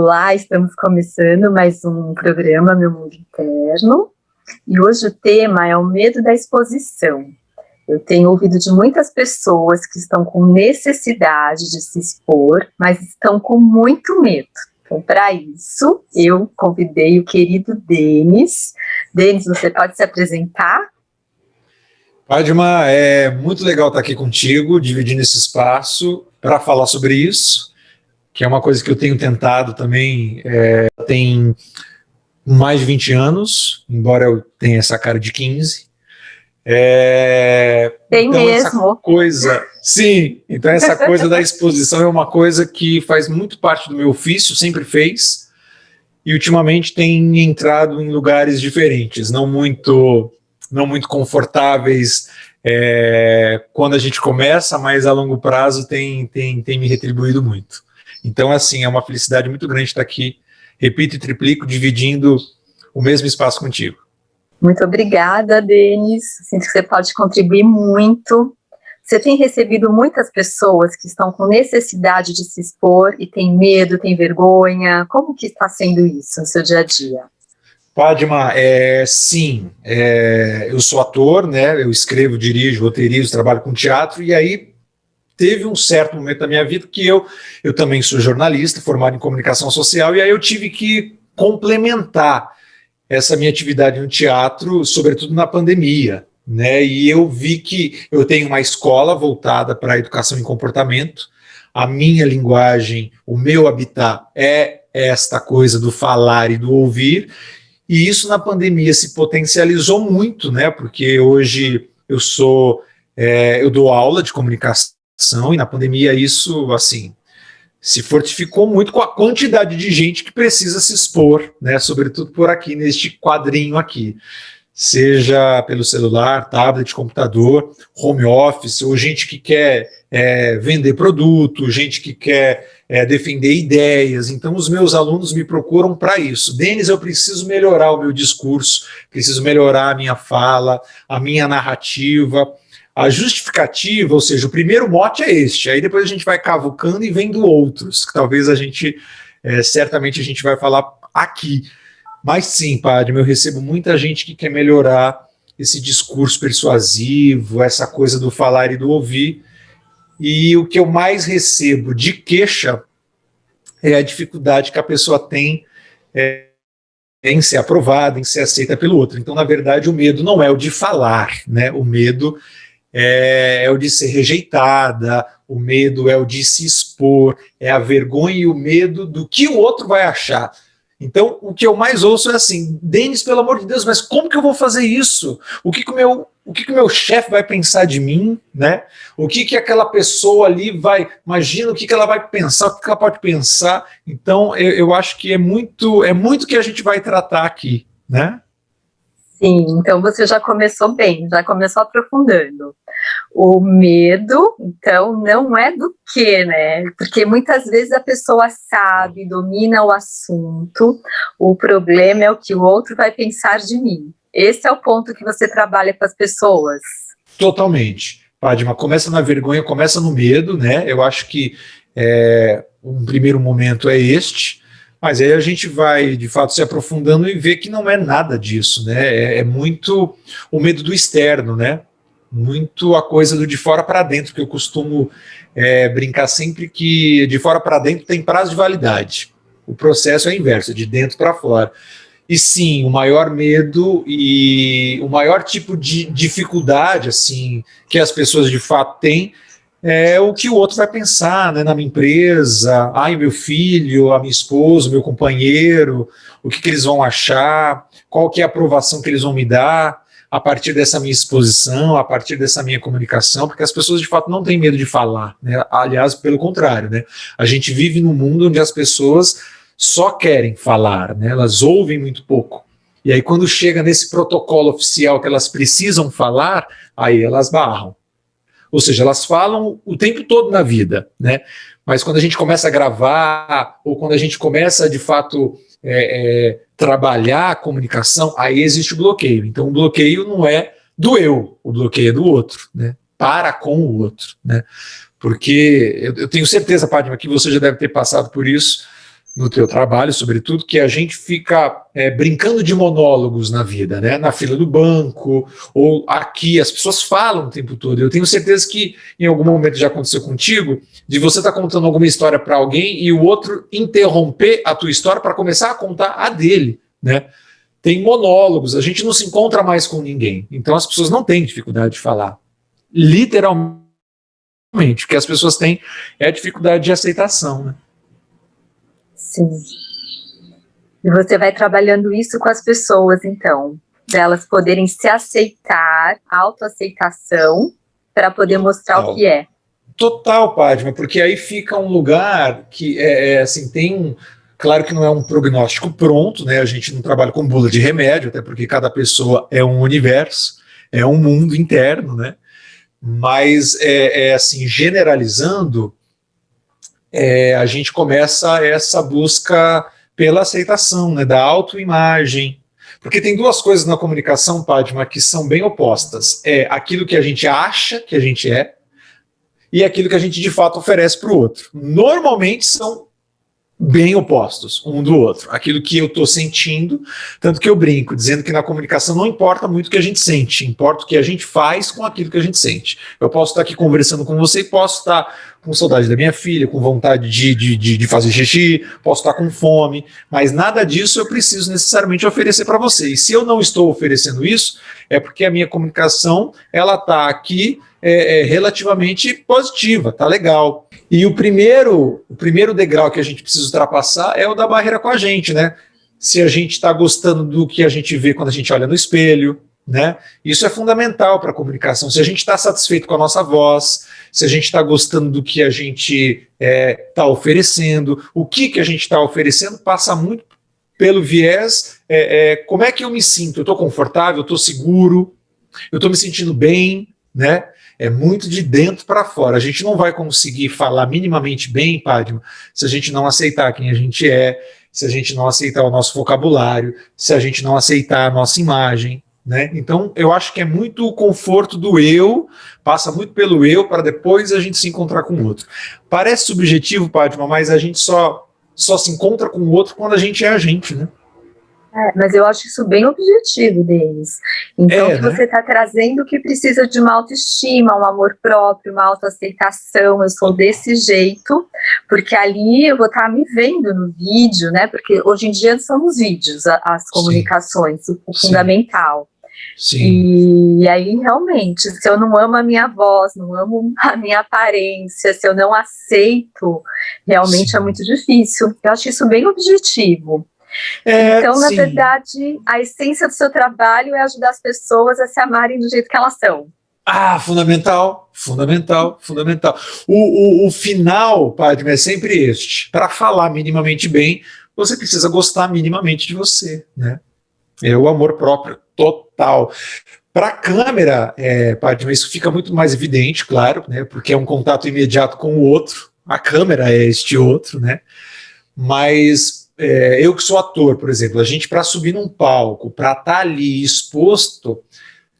Olá, estamos começando mais um programa Meu Mundo Interno e hoje o tema é o medo da exposição. Eu tenho ouvido de muitas pessoas que estão com necessidade de se expor, mas estão com muito medo. Então, para isso, eu convidei o querido Denis. Denis, você pode se apresentar? Padma, é muito legal estar aqui contigo, dividindo esse espaço para falar sobre isso, que é uma coisa que eu tenho tentado também, tem mais de 20 anos, embora eu tenha essa cara de 15. Tem então mesmo. Então essa coisa da exposição é uma coisa que faz muito parte do meu ofício, sempre fez, e ultimamente tem entrado em lugares diferentes, não muito confortáveis quando a gente começa, mas a longo prazo tem me retribuído muito. Então, assim, é uma felicidade muito grande estar aqui, repito e triplico, dividindo o mesmo espaço contigo. Muito obrigada, Denis. Sinto que você pode contribuir muito. Você tem recebido muitas pessoas que estão com necessidade de se expor e tem medo, tem vergonha. Como que está sendo isso no seu dia a dia? Padma, sim, eu sou ator, né? Eu escrevo, dirijo, roteirizo, trabalho com teatro, e aí teve um certo momento da minha vida que eu também sou jornalista, formado em comunicação social, e aí eu tive que complementar essa minha atividade no teatro, sobretudo na pandemia, né? E eu vi que eu tenho uma escola voltada para a educação em comportamento, a minha linguagem, o meu habitat é esta coisa do falar e do ouvir, e isso na pandemia se potencializou muito, né? Porque hoje eu dou aula de comunicação e na pandemia isso, assim, se fortificou muito com a quantidade de gente que precisa se expor, né? Sobretudo por aqui, neste quadrinho aqui. Seja pelo celular, tablet, computador, home office, ou gente que quer vender produto, gente que quer defender ideias. Então, os meus alunos me procuram para isso. Denis, eu preciso melhorar o meu discurso, preciso melhorar a minha fala, a minha narrativa, a justificativa, ou seja, o primeiro mote é este, aí depois a gente vai cavucando e vendo outros, que talvez certamente a gente vai falar aqui. Mas sim, Padre, eu recebo muita gente que quer melhorar esse discurso persuasivo, essa coisa do falar e do ouvir, e o que eu mais recebo de queixa é a dificuldade que a pessoa tem em ser aprovada, em ser aceita pelo outro. Então, na verdade, o medo não é o de falar, né? O medo é o de ser rejeitada, o medo é o de se expor, é a vergonha e o medo do que o outro vai achar. Então, o que eu mais ouço é assim: Denis, pelo amor de Deus, mas como que eu vou fazer isso? O que o meu chefe vai pensar de mim, né? O que aquela pessoa ali vai, imagina o que ela vai pensar, o que ela pode pensar. Então, eu acho que é muito que a gente vai tratar aqui, né? Sim, então você já começou bem, já começou aprofundando. O medo, então, não é do quê, né? Porque muitas vezes a pessoa sabe, domina o assunto, o problema é o que o outro vai pensar de mim. Esse é o ponto que você trabalha com as pessoas. Totalmente. Padma, começa na vergonha, começa no medo, né? Eu acho que um primeiro momento é este, mas aí a gente vai, de fato, se aprofundando e ver que não é nada disso, né? É muito o medo do externo, né? Muito a coisa do de fora para dentro, que eu costumo brincar sempre que de fora para dentro tem prazo de validade. O processo é o inverso, de dentro para fora. E sim, o maior medo e o maior tipo de dificuldade assim que as pessoas de fato têm é o que o outro vai pensar, né, na minha empresa, meu filho, a minha esposa, o meu companheiro, o que eles vão achar, qual que é a aprovação que eles vão me dar a partir dessa minha exposição, a partir dessa minha comunicação, porque as pessoas de fato não têm medo de falar, né? Aliás, pelo contrário, né? A gente vive num mundo onde as pessoas só querem falar, né? Elas ouvem muito pouco. E aí quando chega nesse protocolo oficial que elas precisam falar, aí elas barram. Ou seja, elas falam o tempo todo na vida, né? Mas quando a gente começa a gravar, ou quando a gente começa, de fato, trabalhar a comunicação, aí existe o bloqueio. Então, o bloqueio não é do eu, o bloqueio é do outro, né? Para com o outro, né? Porque eu tenho certeza, Padma, que você já deve ter passado por isso. no teu trabalho, sobretudo, que a gente fica brincando de monólogos na vida, né? Na fila do banco, ou aqui, as pessoas falam o tempo todo. Eu tenho certeza que em algum momento já aconteceu contigo, de você estar contando alguma história para alguém e o outro interromper a tua história para começar a contar a dele, né? Tem monólogos, a gente não se encontra mais com ninguém. Então as pessoas não têm dificuldade de falar. Literalmente, o que as pessoas têm é a dificuldade de aceitação, né? Sim. E você vai trabalhando isso com as pessoas, então, para elas poderem se aceitar, autoaceitação, para poder mostrar o que é. Total, Padma, porque aí fica um lugar que assim, claro que não é um prognóstico pronto, né? A gente não trabalha com bula de remédio, até porque cada pessoa é um universo, é um mundo interno, né? Mas assim, generalizando, a gente começa essa busca pela aceitação, né, da autoimagem. Porque tem duas coisas na comunicação, Padma, que são bem opostas. É aquilo que a gente acha que a gente é e aquilo que a gente de fato oferece para o outro. Normalmente são bem opostos um do outro. Aquilo que eu estou sentindo, tanto que eu brinco, dizendo que na comunicação não importa muito o que a gente sente, importa o que a gente faz com aquilo que a gente sente. Eu posso estar aqui conversando com você e posso estar com saudade da minha filha, com vontade de fazer xixi, posso estar com fome, mas nada disso eu preciso necessariamente oferecer para você. E se eu não estou oferecendo isso, é porque a minha comunicação ela está aqui relativamente positiva, tá legal. E o primeiro degrau que a gente precisa ultrapassar é o da barreira com a gente, né? Se a gente está gostando do que a gente vê quando a gente olha no espelho, né? Isso é fundamental para a comunicação. Se a gente está satisfeito com a nossa voz, se a gente está gostando do que a gente está oferecendo, o que a gente está oferecendo passa muito pelo viés, como é que eu me sinto? Eu estou confortável, eu estou seguro, eu estou me sentindo bem, né? É muito de dentro para fora. A gente não vai conseguir falar minimamente bem, Padma, se a gente não aceitar quem a gente é, se a gente não aceitar o nosso vocabulário, se a gente não aceitar a nossa imagem, né? Então, eu acho que é muito o conforto do eu, passa muito pelo eu para depois a gente se encontrar com o outro. Parece subjetivo, Padma, mas a gente só se encontra com o outro quando a gente é a gente, né? Mas eu acho isso bem objetivo, Denis. Então, que você está trazendo que precisa de uma autoestima, um amor próprio, uma autoaceitação, eu sou desse jeito, porque ali eu vou estar me vendo no vídeo, né? Porque hoje em dia são os vídeos, as comunicações, o fundamental. Sim. E aí, realmente, se eu não amo a minha voz, não amo a minha aparência, se eu não aceito, realmente é muito difícil. Eu acho isso bem objetivo. Então, na verdade, a essência do seu trabalho é ajudar as pessoas a se amarem do jeito que elas são. Fundamental. O final, Padma, é sempre este. Para falar minimamente bem, você precisa gostar minimamente de você, né? É o amor próprio total. Para a câmera, Padma, isso fica muito mais evidente, claro, né? Porque é um contato imediato com o outro. A câmera é este outro, né? Mas eu que sou ator, por exemplo, a gente para subir num palco, para estar ali exposto,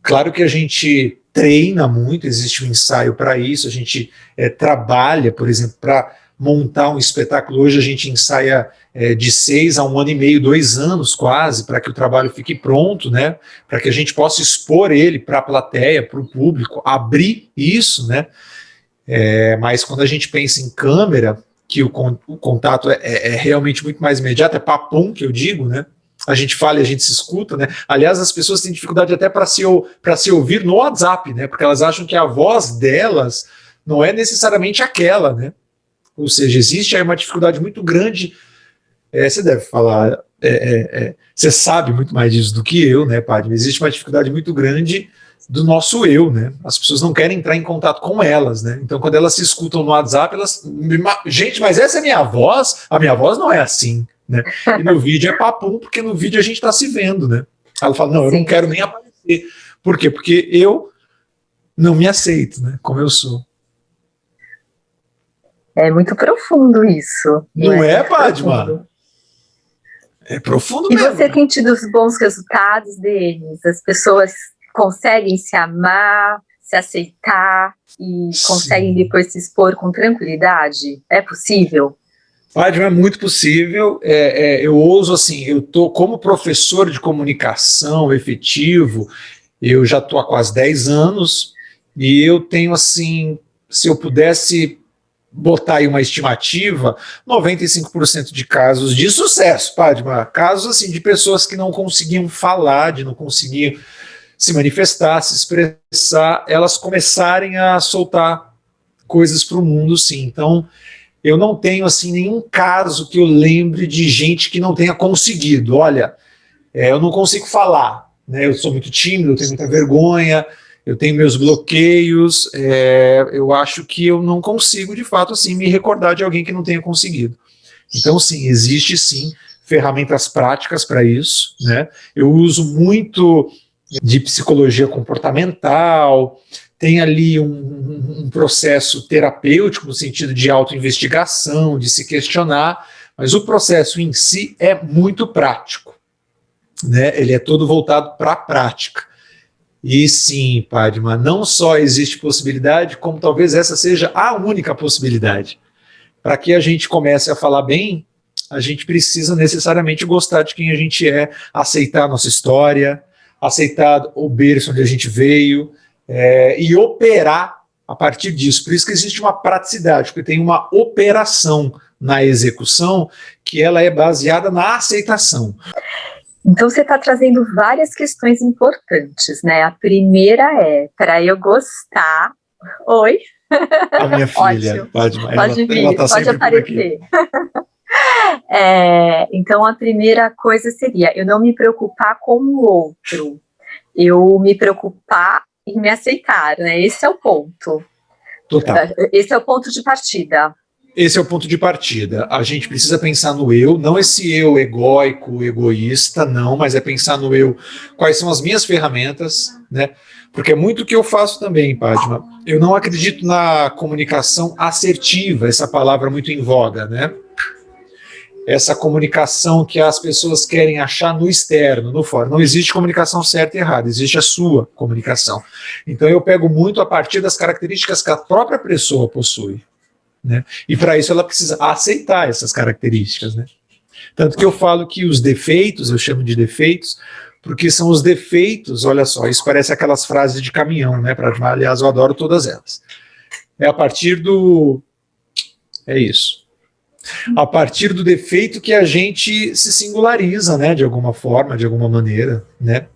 claro que a gente treina muito, existe um ensaio para isso, a gente trabalha, por exemplo, para montar um espetáculo. Hoje a gente ensaia de 6 a 1 ano e meio, 2 anos quase, para que o trabalho fique pronto, né? Para que a gente possa expor ele para a plateia, para o público, abrir isso, né? Mas quando a gente pensa em câmera, que o contato é realmente muito mais imediato, é papum que eu digo, né? A gente fala e a gente se escuta, né? Aliás, as pessoas têm dificuldade até para se ouvir no WhatsApp, né? Porque elas acham que a voz delas não é necessariamente aquela, né? Ou seja, existe aí uma dificuldade muito grande. Você deve falar, você sabe muito mais disso do que eu, né, Padme? Existe uma dificuldade muito grande do nosso eu, né? As pessoas não querem entrar em contato com elas, né? Então, quando elas se escutam no WhatsApp, gente, mas essa é a minha voz não é assim, né? E no vídeo é papum, porque no vídeo a gente está se vendo, né? Ela fala, não, eu não quero nem aparecer. Por quê? Porque eu não me aceito, né? Como eu sou. É muito profundo isso. Não é, Padma? É profundo mesmo. E você tem tido os bons resultados deles? As pessoas conseguem se amar, se aceitar e conseguem depois se expor com tranquilidade? É possível? Fátima, é muito possível. Eu ouso assim, eu tô como professor de comunicação efetivo, eu já estou há quase 10 anos e eu tenho assim, se eu pudesse botar aí uma estimativa, 95% de casos de sucesso, Fátima, casos assim de pessoas que não conseguiam falar, de não conseguiam se manifestar, se expressar, elas começarem a soltar coisas para o mundo, sim. Então, eu não tenho assim nenhum caso que eu lembre de gente que não tenha conseguido. Olha, eu não consigo falar, né? Eu sou muito tímido, eu tenho muita vergonha, eu tenho meus bloqueios. Eu acho que eu não consigo, de fato, assim, me recordar de alguém que não tenha conseguido. Então, sim, existe sim ferramentas práticas para isso, né? Eu uso muito de psicologia comportamental, tem ali um processo terapêutico no sentido de autoinvestigação, de se questionar, mas o processo em si é muito prático, né? Ele é todo voltado para a prática. E sim, Padma, não só existe possibilidade, como talvez essa seja a única possibilidade. Para que a gente comece a falar bem, a gente precisa necessariamente gostar de quem a gente é, aceitar a nossa história, aceitar o berço onde a gente veio, e operar a partir disso. Por isso que existe uma praticidade, porque tem uma operação na execução que ela é baseada na aceitação. Então você está trazendo várias questões importantes, né? A primeira é, para eu gostar... Oi? A minha filha, pode vir, ela tá pode aparecer. Então a primeira coisa seria eu não me preocupar com o outro, eu me preocupar em me aceitar, né? Esse é o ponto. Total. Esse é o ponto de partida. Esse é o ponto de partida. A gente precisa pensar no eu, não esse eu egóico, egoísta, não, mas é pensar no eu. Quais são as minhas ferramentas, né? Porque é muito o que eu faço também, Padma. Eu não acredito na comunicação assertiva, essa palavra muito em voga, né? Essa comunicação que as pessoas querem achar no externo, no fora. Não existe comunicação certa e errada, existe a sua comunicação. Então eu pego muito a partir das características que a própria pessoa possui, né? E para isso ela precisa aceitar essas características, né? Tanto que eu falo que os defeitos, eu chamo de defeitos, porque são os defeitos, olha só, isso parece aquelas frases de caminhão, né? Aliás, eu adoro todas elas. É a partir do... É isso. A partir do defeito que a gente se singulariza, né? De alguma forma, de alguma maneira, né?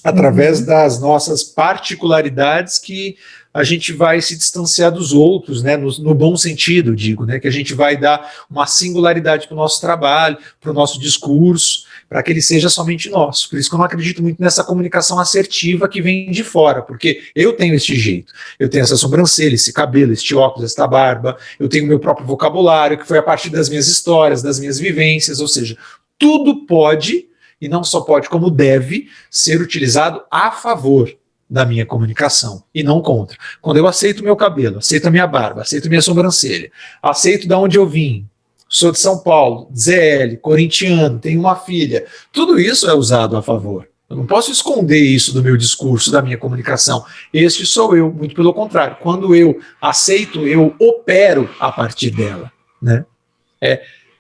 Através das nossas particularidades que a gente vai se distanciar dos outros, né, no bom sentido, digo, né, que a gente vai dar uma singularidade para o nosso trabalho, para o nosso discurso, para que ele seja somente nosso. Por isso que eu não acredito muito nessa comunicação assertiva que vem de fora, porque eu tenho este jeito, eu tenho essa sobrancelha, esse cabelo, este óculos, esta barba, eu tenho meu próprio vocabulário, que foi a partir das minhas histórias, das minhas vivências, ou seja, tudo pode, e não só pode, como deve, ser utilizado a favor da minha comunicação e não contra. Quando eu aceito meu cabelo, aceito a minha barba, aceito minha sobrancelha, aceito de onde eu vim, sou de São Paulo, ZL, corintiano, tenho uma filha, tudo isso é usado a favor. Eu não posso esconder isso do meu discurso, da minha comunicação. Este sou eu, muito pelo contrário. Quando eu aceito, eu opero a partir dela, né?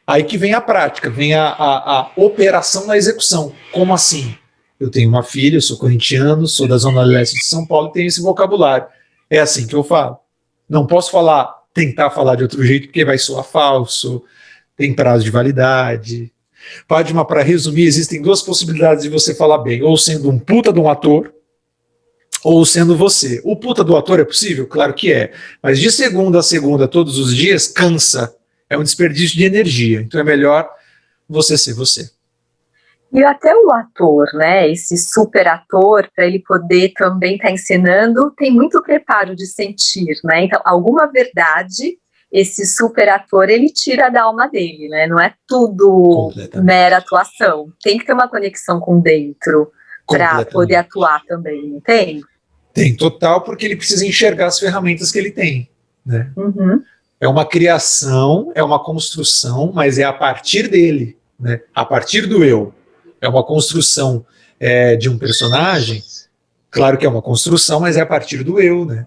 Aí que vem a prática, vem a operação na execução. Como assim? Eu tenho uma filha, eu sou corintiano, sou da Zona Leste de São Paulo e tenho esse vocabulário. É assim que eu falo. Não posso tentar falar de outro jeito, porque vai soar falso, tem prazo de validade. Padma, para resumir, existem duas possibilidades de você falar bem, ou sendo um puta de um ator, ou sendo você. O puta do ator é possível? Claro que é. Mas de segunda a segunda, todos os dias, cansa. É um desperdício de energia. Então é melhor você ser você. E até o ator, né, esse super ator, para ele poder também estar encenando, tem muito preparo de sentir, né? Então, alguma verdade, esse super ator, ele tira da alma dele, né? Não é tudo mera atuação. Tem que ter uma conexão com dentro para poder atuar também, não tem? Tem, total, porque ele precisa enxergar as ferramentas que ele tem, né? Uhum. É uma criação, é uma construção, mas é a partir dele, né? A partir do eu. É uma construção de um personagem, claro que é uma construção, mas é a partir do eu, né?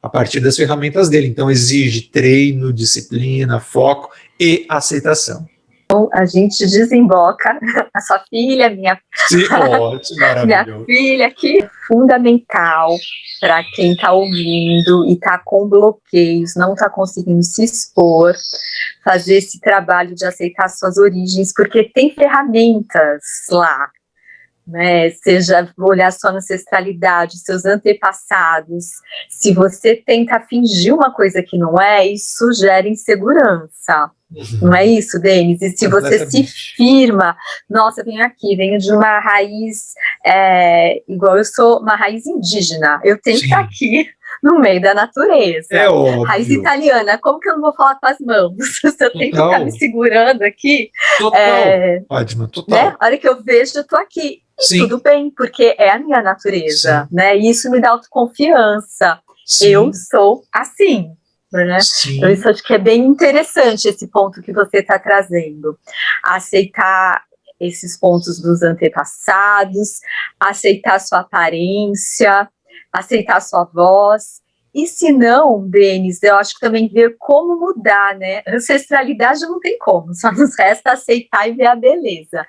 a partir das ferramentas dele. Então, exige treino, disciplina, foco e aceitação. Então, a gente desemboca a sua filha, minha Maravilhoso. filha, que é fundamental para quem está ouvindo e está com bloqueios, não está conseguindo se expor, fazer esse trabalho de aceitar suas origens, porque tem ferramentas lá, né? Seja olhar sua ancestralidade, seus antepassados. Se você tenta fingir uma coisa que não é, isso gera insegurança. Não é isso, Denis? E se você se firma, nossa, eu venho aqui, venho de uma raiz, igual eu sou uma raiz indígena, eu tenho que estar aqui no meio da natureza. É óbvio. Raiz italiana, como que eu não vou falar com as mãos? Se eu tenho que ficar me segurando aqui. Fátima, total. Né? A hora que eu vejo, eu tô aqui. Sim. Tudo bem, porque é a minha natureza, né? E isso me dá autoconfiança. Sim. Eu sou assim. Né? Então, isso acho que é bem interessante, esse ponto que você está trazendo. Aceitar esses pontos dos antepassados, aceitar sua aparência, aceitar sua voz. E se não, Denis, eu acho que também ver como mudar, né? Ancestralidade não tem como, só nos resta aceitar e ver a beleza.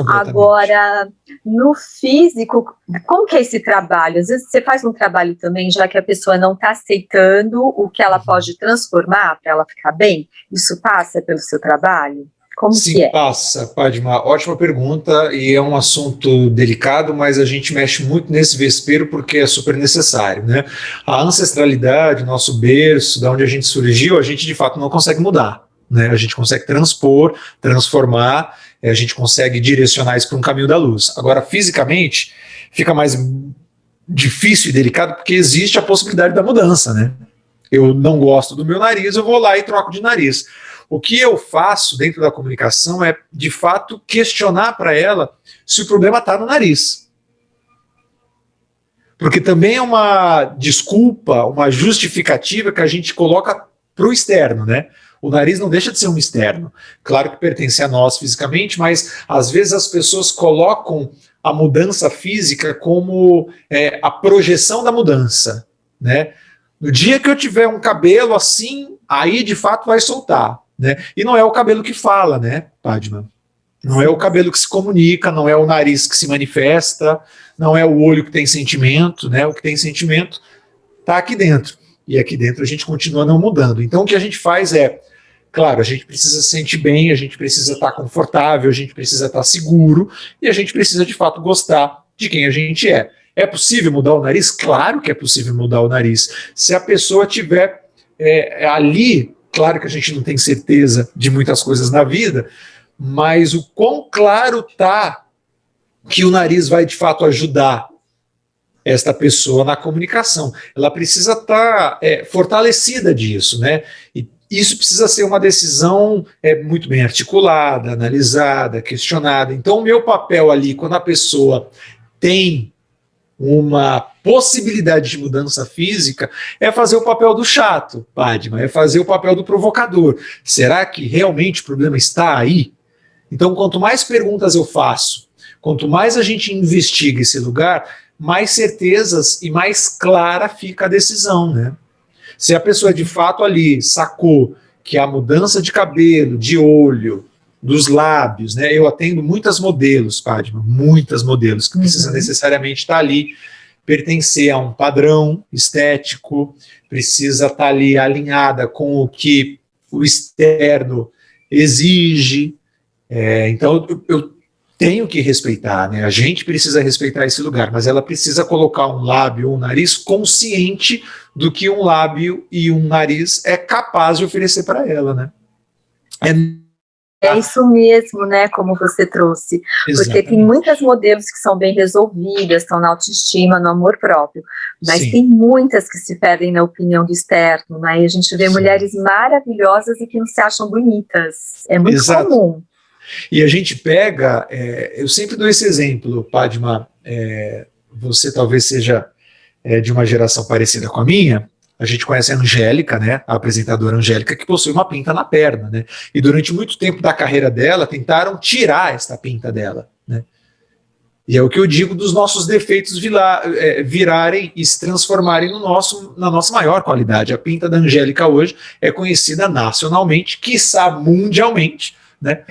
Agora, no físico, como que é esse trabalho? Às vezes você faz um trabalho também, já que a pessoa não está aceitando o que ela pode transformar para ela ficar bem, isso passa pelo seu trabalho? Como Sim, que é? passa, Padma. Ótima pergunta, e é um assunto delicado, mas a gente mexe muito nesse vespeiro porque é super necessário, né? A ancestralidade, nosso berço, da onde a gente surgiu, a gente de fato não consegue mudar, né? A gente consegue transpor, transformar, a gente consegue direcionar isso para um caminho da luz. Agora, fisicamente, fica mais difícil e delicado porque existe a possibilidade da mudança, né? Eu não gosto do meu nariz, eu vou lá e troco de nariz. O que eu faço dentro da comunicação é, de fato, questionar para ela se o problema está no nariz. Porque também é uma desculpa, uma justificativa que a gente coloca para o externo, né? O nariz não deixa de ser um externo. Claro que pertence a nós fisicamente, mas às vezes as pessoas colocam a mudança física como a projeção da mudança, né? No dia que eu tiver um cabelo assim, aí de fato vai soltar. Né? E não é o cabelo que fala, né, Padma? Não é o cabelo que se comunica, não é o nariz que se manifesta, não é o olho que tem sentimento, né? O que tem sentimento está aqui dentro. E aqui dentro a gente continua não mudando. Então o que a gente faz é, claro, a gente precisa se sentir bem, a gente precisa estar confortável, a gente precisa estar seguro e a gente precisa de fato gostar de quem a gente é. É possível mudar o nariz? Claro que é possível mudar o nariz. Se a pessoa tiver ali. Claro que a gente não tem certeza de muitas coisas na vida, mas o quão claro está que o nariz vai de fato ajudar esta pessoa na comunicação. Ela precisa estar fortalecida disso, né? E isso precisa ser uma decisão muito bem articulada, analisada, questionada. Então, o meu papel ali, quando a pessoa tem uma possibilidade de mudança física, é fazer o papel do chato, Padma, é fazer o papel do provocador. Será que realmente o problema está aí? Então, quanto mais perguntas eu faço, quanto mais a gente investiga esse lugar, mais certezas e mais clara fica a decisão, né? Se a pessoa de fato ali sacou que a mudança de cabelo, de olho, dos lábios, né? Eu atendo muitas modelos, Padma, muitas modelos que precisam necessariamente estar ali, pertencer a um padrão estético, precisa estar ali alinhada com o que o externo exige. Então eu tenho que respeitar, né? A gente precisa respeitar esse lugar, mas ela precisa colocar um lábio ou um nariz consciente do que um lábio e um nariz é capaz de oferecer para ela, né? É isso mesmo, né, como você trouxe, porque tem muitas modelos que são bem resolvidas, estão na autoestima, no amor próprio, mas tem muitas que se perdem na opinião do externo, né, e a gente vê mulheres maravilhosas e que não se acham bonitas, é muito comum. E a gente pega, eu sempre dou esse exemplo, Padma, você talvez seja de uma geração parecida com a minha. A gente conhece a Angélica, né, a apresentadora Angélica, que possui uma pinta na perna, né, e durante muito tempo da carreira dela tentaram tirar esta pinta dela, né, E é o que eu digo dos nossos defeitos virarem e se transformarem na nossa maior qualidade. A pinta da Angélica hoje é conhecida nacionalmente, quiçá mundialmente, né?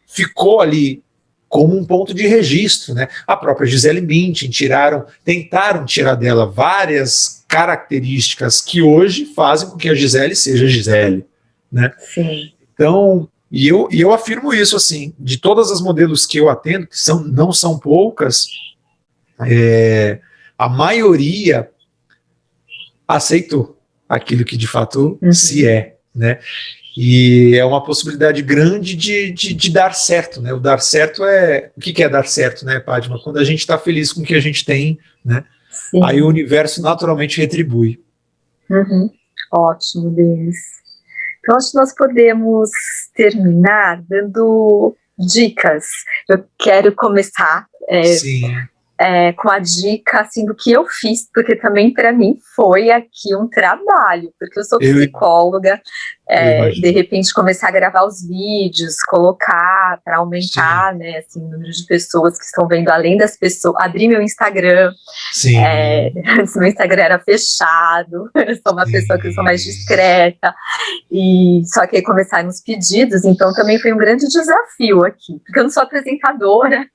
Ficou ali como um ponto de registro, né? A própria Gisele Bündchen tentaram tirar dela várias características que hoje fazem com que a Gisele seja Gisele, né? Sim. Então, e eu afirmo isso, assim, de todas as modelos que eu atendo, que não são poucas, a maioria aceitou aquilo que de fato se é, né? E é uma possibilidade grande de dar certo, né? O dar certo o que é dar certo, né, Padma? Quando a gente está feliz com o que a gente tem, né? Sim. Aí o universo naturalmente retribui. Ótimo, Denis. Então, acho que nós podemos terminar dando dicas. Eu quero começar com a dica assim, do que eu fiz, porque também para mim foi aqui um trabalho, porque eu sou psicóloga, de repente começar a gravar os vídeos, colocar para aumentar, né, assim, o número de pessoas que estão vendo, além das pessoas, abrir meu Instagram. Antes meu Instagram era fechado, eu sou uma pessoa que eu sou mais discreta, e só que aí começaram os pedidos, então também foi um grande desafio aqui, porque eu não sou apresentadora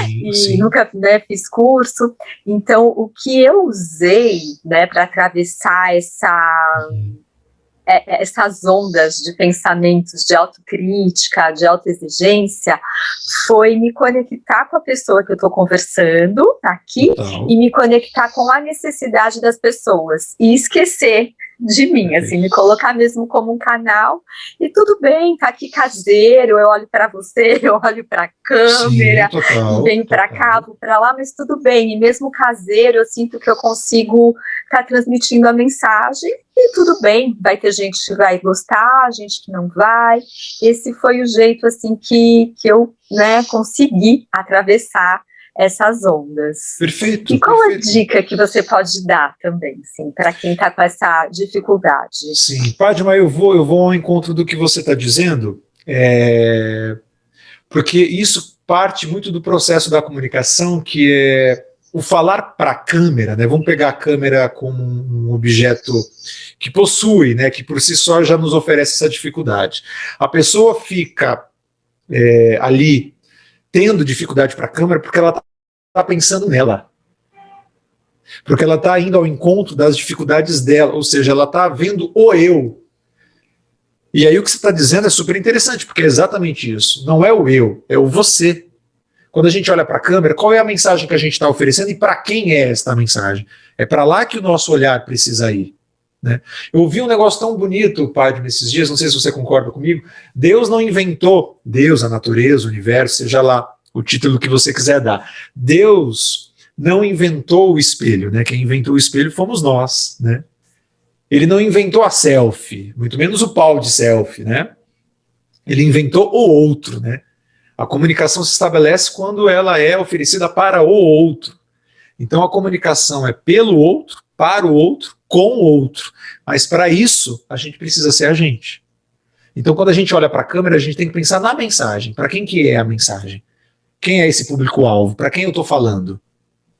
e nunca, né, fiz curso. Então o que eu usei, né, para atravessar essas ondas de pensamentos de autocrítica, de autoexigência, foi me conectar com a pessoa que eu estou conversando aqui e me conectar com a necessidade das pessoas e esquecer de mim, assim, me colocar mesmo como um canal, e tudo bem, tá aqui caseiro, eu olho para você, eu olho para a câmera, e venho para cá, vou para lá, mas tudo bem, e mesmo caseiro eu sinto que eu consigo estar transmitindo a mensagem, e tudo bem, vai ter gente que vai gostar, gente que não vai. Esse foi o jeito, assim, que eu, né, consegui atravessar essas ondas. Perfeito. E qual a dica que você pode dar também, assim, para quem está com essa dificuldade? Sim, Padma, eu vou ao encontro do que você está dizendo, porque isso parte muito do processo da comunicação, que é o falar para a câmera, né? Vamos pegar a câmera como um objeto que possui, né? Que por si só já nos oferece essa dificuldade. A pessoa fica ali tendo dificuldade para a câmera porque ela está pensando nela, porque ela está indo ao encontro das dificuldades dela, ou seja, ela está vendo o eu. E aí o que você está dizendo é super interessante, porque é exatamente isso. Não é o eu, é o você. Quando a gente olha para a câmera, qual é a mensagem que a gente está oferecendo e para quem é esta mensagem? É para lá que o nosso olhar precisa ir, né? Eu ouvi um negócio tão bonito, Padre, nesses dias, não sei se você concorda comigo. Deus não inventou, Deus, a natureza, o universo, seja lá o título que você quiser dar. Deus não inventou o espelho, né? Quem inventou o espelho fomos nós, né? Ele não inventou a selfie, muito menos o pau de selfie, né? Ele inventou o outro, né? A comunicação se estabelece quando ela é oferecida para o outro. Então a comunicação é pelo outro, para o outro, com o outro. Mas para isso, a gente precisa ser a gente. Então quando a gente olha para a câmera, a gente tem que pensar na mensagem. Para quem que é a mensagem? Quem é esse público-alvo? Para quem eu estou falando?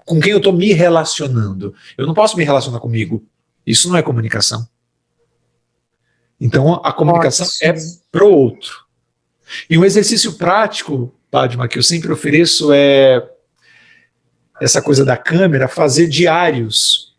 Com quem eu estou me relacionando? Eu não posso me relacionar comigo. Isso não é comunicação. Então a comunicação é pro outro. E um exercício prático, Padma, que eu sempre ofereço é essa coisa da câmera, fazer diários,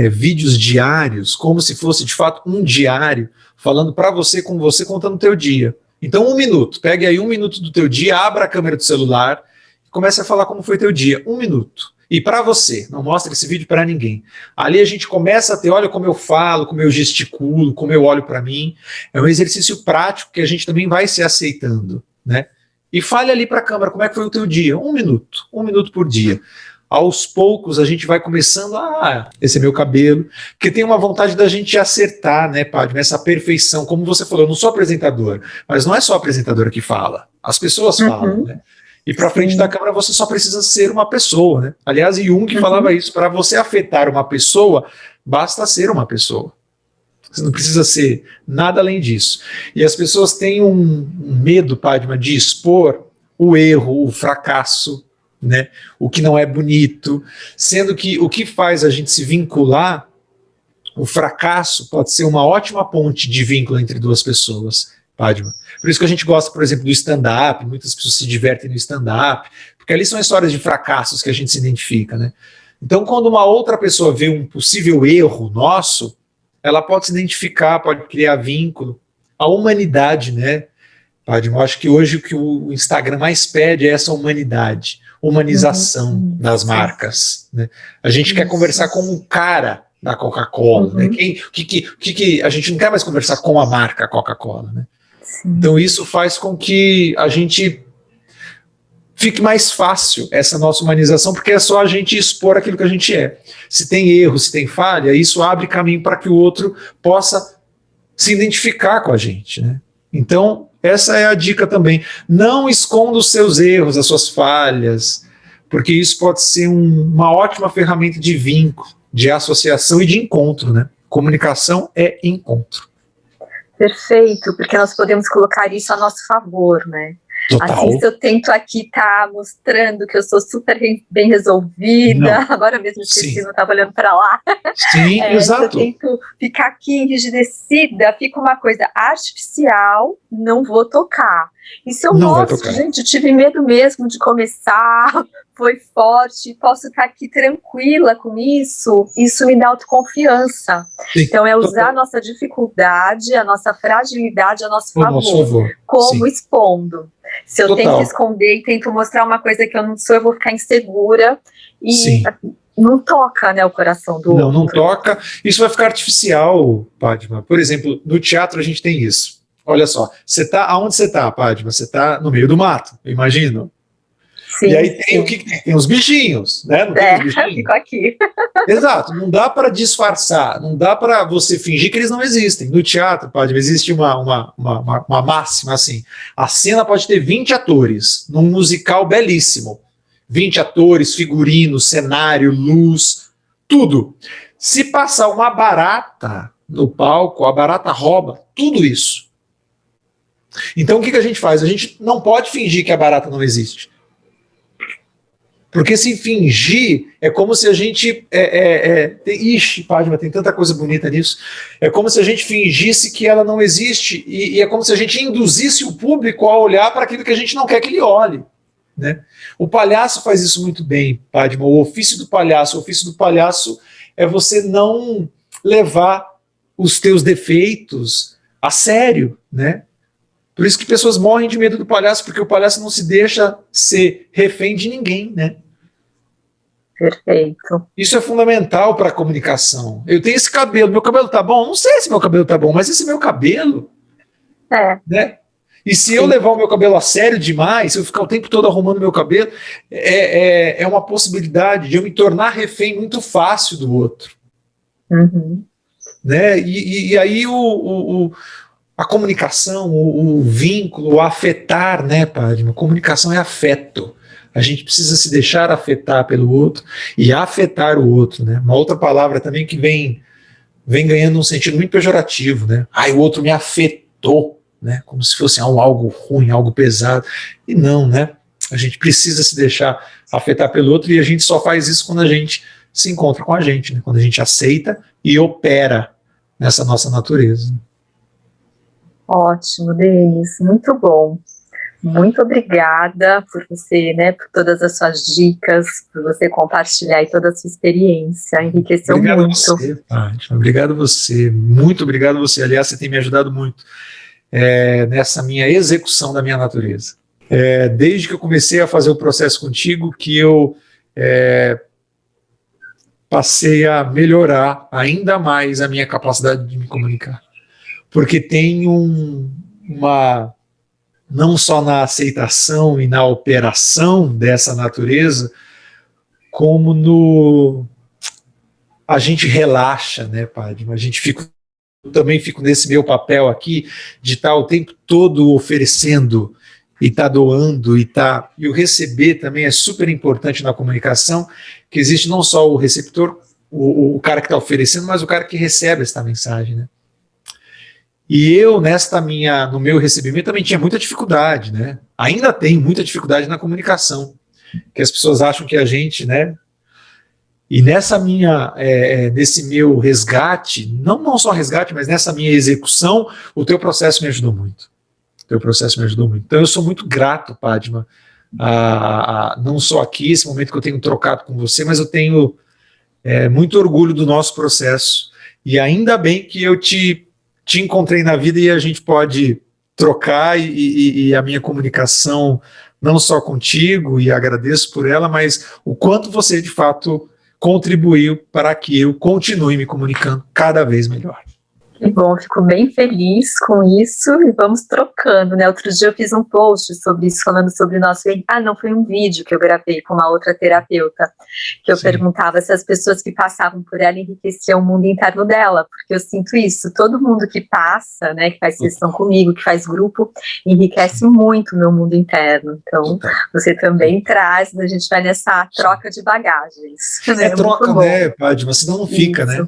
vídeos diários, como se fosse de fato um diário, falando para você, com você, contando o teu dia. Então 1 minuto, pegue aí 1 minuto do teu dia, abra a câmera do celular e comece a falar como foi teu dia, 1 minuto. E para você, não mostre esse vídeo para ninguém. Ali a gente começa a ter, olha como eu falo, como eu gesticulo, como eu olho para mim. É um exercício prático que a gente também vai se aceitando, né? E fale ali para a câmera como é que foi o teu dia, 1 minuto por dia. Aos poucos a gente vai começando esse é meu cabelo, porque tem uma vontade da gente acertar, né, Padre, essa perfeição. Como você falou, eu não sou apresentador, mas não é só a apresentadora que fala, as pessoas falam, né? E para frente da câmera você só precisa ser uma pessoa, né? Aliás, Jung falava isso, para você afetar uma pessoa, basta ser uma pessoa. Você não precisa ser nada além disso. E as pessoas têm um medo, Padma, de expor o erro, o fracasso, né? O que não é bonito, sendo que o que faz a gente se vincular, o fracasso pode ser uma ótima ponte de vínculo entre duas pessoas, Padma. Por isso que a gente gosta, por exemplo, do stand-up, muitas pessoas se divertem no stand-up, porque ali são histórias de fracassos que a gente se identifica, né? Então, quando uma outra pessoa vê um possível erro nosso, ela pode se identificar, pode criar vínculo. A humanidade, né, Padma? Eu acho que hoje o que o Instagram mais pede é essa humanidade, humanização das marcas, né? A gente quer conversar com um cara da Coca-Cola, né? A gente não quer mais conversar com a marca Coca-Cola, né? Então isso faz com que a gente fique mais fácil essa nossa humanização, porque é só a gente expor aquilo que a gente é. Se tem erro, se tem falha, isso abre caminho para que o outro possa se identificar com a gente, né? Então, essa é a dica também. Não esconda os seus erros, as suas falhas, porque isso pode ser uma ótima ferramenta de vínculo, de associação e de encontro, né? Comunicação é encontro. Perfeito, porque nós podemos colocar isso a nosso favor, né? Total. Assim, se eu tento aqui estar mostrando que eu sou super bem resolvida, agora mesmo esqueci, não estava olhando para lá. Sim, exato. Se eu tento ficar aqui enrijecida, fica uma coisa artificial, não vou tocar. E se eu mostro, gente, eu tive medo mesmo de começar, foi forte, posso estar aqui tranquila com isso me dá autoconfiança. Sim, então é usar a nossa dificuldade, a nossa fragilidade a nosso favor, como expondo. Se eu tento esconder e tento mostrar uma coisa que eu não sou, eu vou ficar insegura e não toca, né, o coração do outro. Não toca, isso vai ficar artificial, Padma. Por exemplo, no teatro a gente tem isso. Olha só, aonde você está, Padma? Você está no meio do mato, eu imagino. Sim, e aí tem o que tem? Tem os bichinhos, né? Não tem os bichinhos? Fico aqui. Exato, não dá para disfarçar, não dá para você fingir que eles não existem. No teatro, Padma, existe uma máxima assim: a cena pode ter 20 atores, num musical belíssimo. 20 atores, figurino, cenário, luz, tudo. Se passar uma barata no palco, a barata rouba tudo isso. Então o que a gente faz? A gente não pode fingir que a barata não existe. Porque se fingir, é como se a gente... Ixi, Padma, tem tanta coisa bonita nisso. É como se a gente fingisse que ela não existe e é como se a gente induzisse o público a olhar para aquilo que a gente não quer que ele olhe, né? O palhaço faz isso muito bem, Padma. O ofício do palhaço é você não levar os teus defeitos a sério, né? Por isso que pessoas morrem de medo do palhaço, porque o palhaço não se deixa ser refém de ninguém, né? Perfeito. Isso é fundamental para a comunicação. Eu tenho esse cabelo, meu cabelo tá bom? Não sei se meu cabelo tá bom, mas esse meu cabelo, né? E se eu levar o meu cabelo a sério demais, se eu ficar o tempo todo arrumando meu cabelo, é uma possibilidade de eu me tornar refém muito fácil do outro. Né? E aí a comunicação, o vínculo, o afetar, né, Padma? Comunicação é afeto. A gente precisa se deixar afetar pelo outro e afetar o outro, né? Uma outra palavra também que vem ganhando um sentido muito pejorativo, né? O outro me afetou, né? Como se fosse algo ruim, algo pesado. E não, né? A gente precisa se deixar afetar pelo outro e a gente só faz isso quando a gente se encontra com a gente, né? Quando a gente aceita e opera nessa nossa natureza. Ótimo, Denis, muito bom. Muito obrigada por você, né, por todas as suas dicas, por você compartilhar aí toda a sua experiência, enriqueceu muito. Obrigado a você, muito obrigado a você. Aliás, você tem me ajudado muito nessa minha execução da minha natureza. Desde que eu comecei a fazer o processo contigo, que eu passei a melhorar ainda mais a minha capacidade de me comunicar. Porque tem não só na aceitação e na operação dessa natureza, como a gente relaxa, né, Padma? Eu também fico nesse meu papel aqui de estar o tempo todo oferecendo e estar doando e o receber também é super importante na comunicação, que existe não só o receptor, o cara que está oferecendo, mas o cara que recebe essa mensagem, né? E eu, no meu recebimento, também tinha muita dificuldade, né? Ainda tem muita dificuldade na comunicação, que as pessoas acham que a gente, né? E nesse meu resgate, não só resgate, mas nessa minha execução, o teu processo me ajudou muito. O teu processo me ajudou muito. Então eu sou muito grato, Padma, não só aqui, esse momento que eu tenho trocado com você, mas eu tenho muito orgulho do nosso processo. E ainda bem que eu te encontrei na vida e a gente pode trocar e a minha comunicação, não só contigo, e agradeço por ela, mas o quanto você de fato contribuiu para que eu continue me comunicando cada vez melhor. Que bom, fico bem feliz com isso e vamos trocando, né? Outro dia eu fiz um post sobre isso, falando sobre o nosso... não, foi um vídeo que eu gravei com uma outra terapeuta, que eu perguntava se as pessoas que passavam por ela enriqueciam o mundo interno dela, porque eu sinto isso, todo mundo que passa, né, que faz sessão comigo, que faz grupo, enriquece muito o meu mundo interno. Então, você também traz, a gente vai nessa troca de bagagens. É troca, né, Padma? Senão não fica, isso. Né?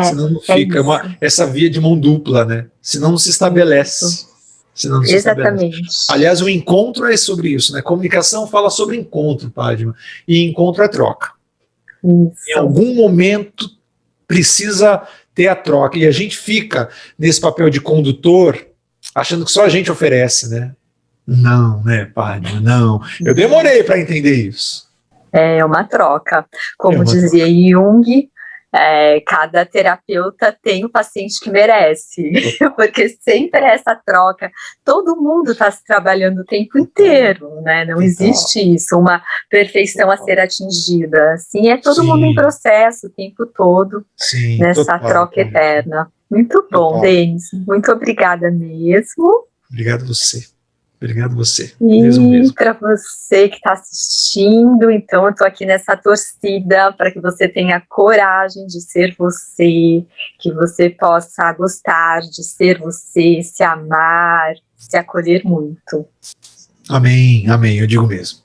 Senão não fica, essa via de mão dupla, né? Senão não se estabelece. Exatamente. Aliás, o encontro é sobre isso, né? Comunicação fala sobre encontro, Padma, e encontro é troca. Isso. Em algum momento precisa ter a troca, e a gente fica nesse papel de condutor, achando que só a gente oferece, né? Não, né, Padma? Não. Eu demorei para entender isso. É uma troca. Como dizia Jung, cada terapeuta tem o paciente que merece, porque sempre é essa troca, todo mundo está se trabalhando o tempo inteiro, né? Não existe isso, uma perfeição a ser atingida, assim, é todo mundo em processo o tempo todo, nessa troca eterna. Muito bom, Denis, muito obrigada mesmo. Obrigado você. E para você que está assistindo, então eu estou aqui nessa torcida para que você tenha coragem de ser você, que você possa gostar de ser você, se amar, se acolher muito. Amém, eu digo mesmo.